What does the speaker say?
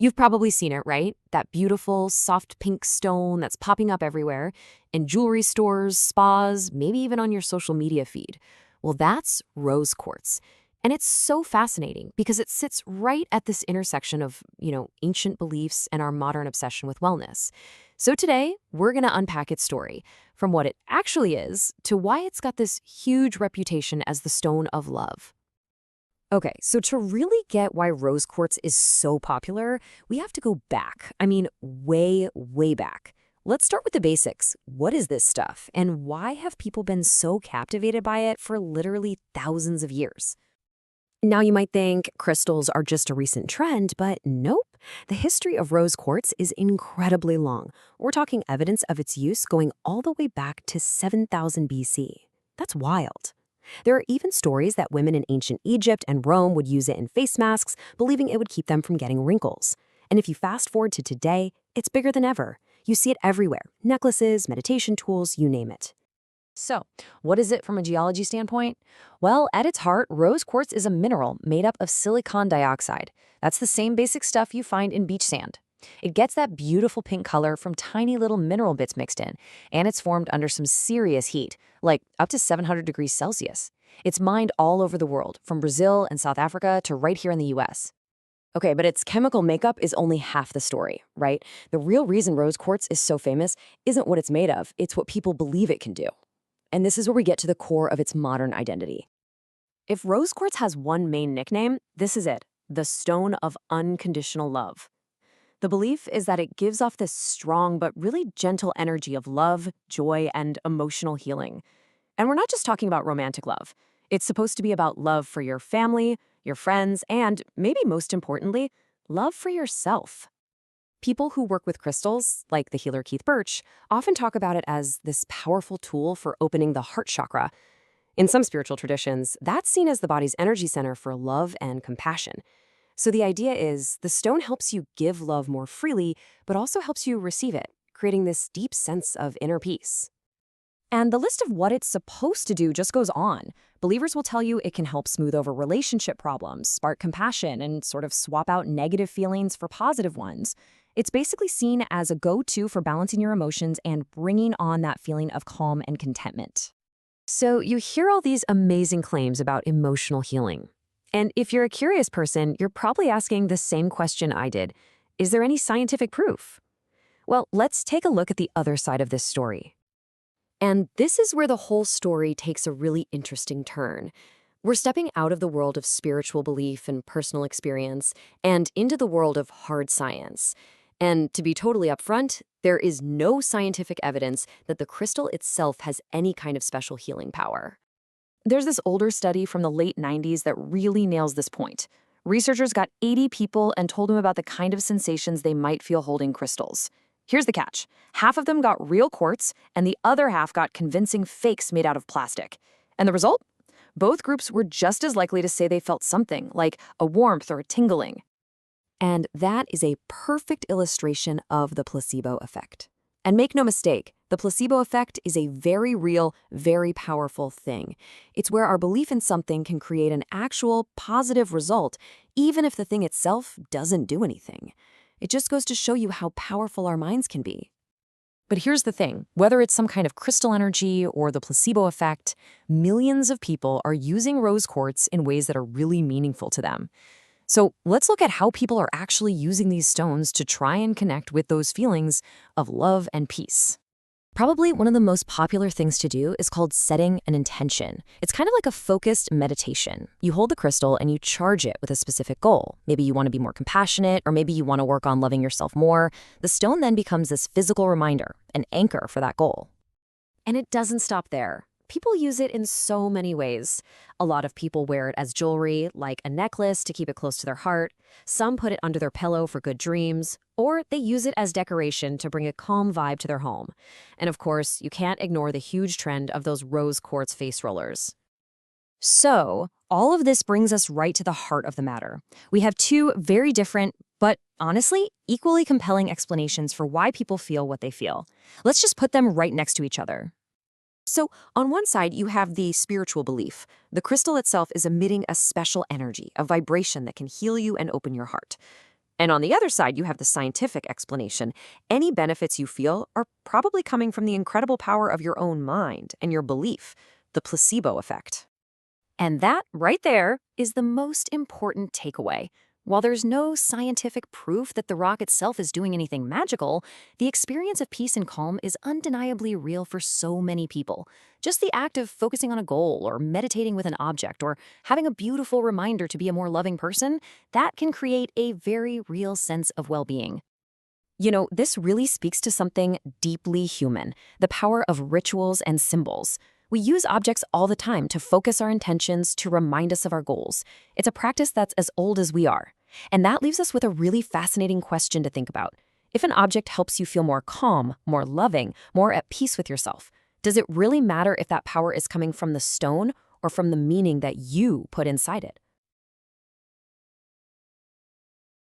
You've probably seen it, right? That beautiful, soft pink stone that's popping up everywhere in jewelry stores, spas, maybe even on your social media feed. Well, that's rose quartz. And it's so fascinating because it sits right at this intersection of, ancient beliefs and our modern obsession with wellness. So today, we're going to unpack its story, from what it actually is to why it's got this huge reputation as the stone of love. Okay, so to really get why rose quartz is so popular, we have to go back. I mean, way, way back. Let's start with the basics. What is this stuff, and why have people been so captivated by it for literally thousands of years? Now you might think crystals are just a recent trend, but nope. The history of rose quartz is incredibly long. We're talking evidence of its use going all the way back to 7000 BC. That's wild. There are even stories that women in ancient Egypt and Rome would use it in face masks, believing it would keep them from getting wrinkles. And if you fast forward to today, it's bigger than ever. You see it everywhere: necklaces, meditation tools, you name it. So, what is it from a geology standpoint? Well, at its heart, rose quartz is a mineral made up of silicon dioxide. That's the same basic stuff you find in beach sand. It gets that beautiful pink color from tiny little mineral bits mixed in, and it's formed under some serious heat, like up to 700 degrees Celsius. It's mined all over the world, from Brazil and South Africa to right here in the US. Okay, but its chemical makeup is only half the story, right? The real reason rose quartz is so famous isn't what it's made of, it's what people believe it can do. And this is where we get to the core of its modern identity. If rose quartz has one main nickname, this is it: the stone of unconditional love. The belief is that it gives off this strong but really gentle energy of love, joy, and emotional healing. And we're not just talking about romantic love. It's supposed to be about love for your family, your friends, and maybe most importantly, love for yourself. People who work with crystals, like the healer Keith Birch, often talk about it as this powerful tool for opening the heart chakra. In some spiritual traditions, that's seen as the body's energy center for love and compassion. So the idea is the stone helps you give love more freely, but also helps you receive it, creating this deep sense of inner peace. And the list of what it's supposed to do just goes on. Believers will tell you it can help smooth over relationship problems, spark compassion, and sort of swap out negative feelings for positive ones. It's basically seen as a go-to for balancing your emotions and bringing on that feeling of calm and contentment. So you hear all these amazing claims about emotional healing. And if you're a curious person, you're probably asking the same question I did. Is there any scientific proof? Well, let's take a look at the other side of this story. And this is where the whole story takes a really interesting turn. We're stepping out of the world of spiritual belief and personal experience and into the world of hard science. And to be totally upfront, there is no scientific evidence that the crystal itself has any kind of special healing power. There's this older study from the late 90s that really nails this point. Researchers got 80 people and told them about the kind of sensations they might feel holding crystals. Here's the catch: half of them got real quartz, and the other half got convincing fakes made out of plastic. And the result? Both groups were just as likely to say they felt something, like a warmth or a tingling. And that is a perfect illustration of the placebo effect. And make no mistake, the placebo effect is a very real, very powerful thing. It's where our belief in something can create an actual positive result, even if the thing itself doesn't do anything. It just goes to show you how powerful our minds can be. But here's the thing: whether it's some kind of crystal energy or the placebo effect, millions of people are using rose quartz in ways that are really meaningful to them. So let's look at how people are actually using these stones to try and connect with those feelings of love and peace. Probably one of the most popular things to do is called setting an intention. It's kind of like a focused meditation. You hold the crystal and you charge it with a specific goal. Maybe you want to be more compassionate, or maybe you want to work on loving yourself more. The stone then becomes this physical reminder, an anchor for that goal. And it doesn't stop there. People use it in so many ways. A lot of people wear it as jewelry, like a necklace to keep it close to their heart. Some put it under their pillow for good dreams, or they use it as decoration to bring a calm vibe to their home. And of course, you can't ignore the huge trend of those rose quartz face rollers. So, all of this brings us right to the heart of the matter. We have two very different, but honestly, equally compelling explanations for why people feel what they feel. Let's just put them right next to each other. So, on one side, you have the spiritual belief. The crystal itself is emitting a special energy, a vibration that can heal you and open your heart. And on the other side, you have the scientific explanation. Any benefits you feel are probably coming from the incredible power of your own mind and your belief, the placebo effect. And that, right there, is the most important takeaway. While there's no scientific proof that the rock itself is doing anything magical, the experience of peace and calm is undeniably real for so many people. Just the act of focusing on a goal or meditating with an object or having a beautiful reminder to be a more loving person, that can create a very real sense of well-being. This really speaks to something deeply human, the power of rituals and symbols. We use objects all the time to focus our intentions, to remind us of our goals. It's a practice that's as old as we are. And that leaves us with a really fascinating question to think about. If an object helps you feel more calm, more loving, more at peace with yourself, does it really matter if that power is coming from the stone or from the meaning that you put inside it?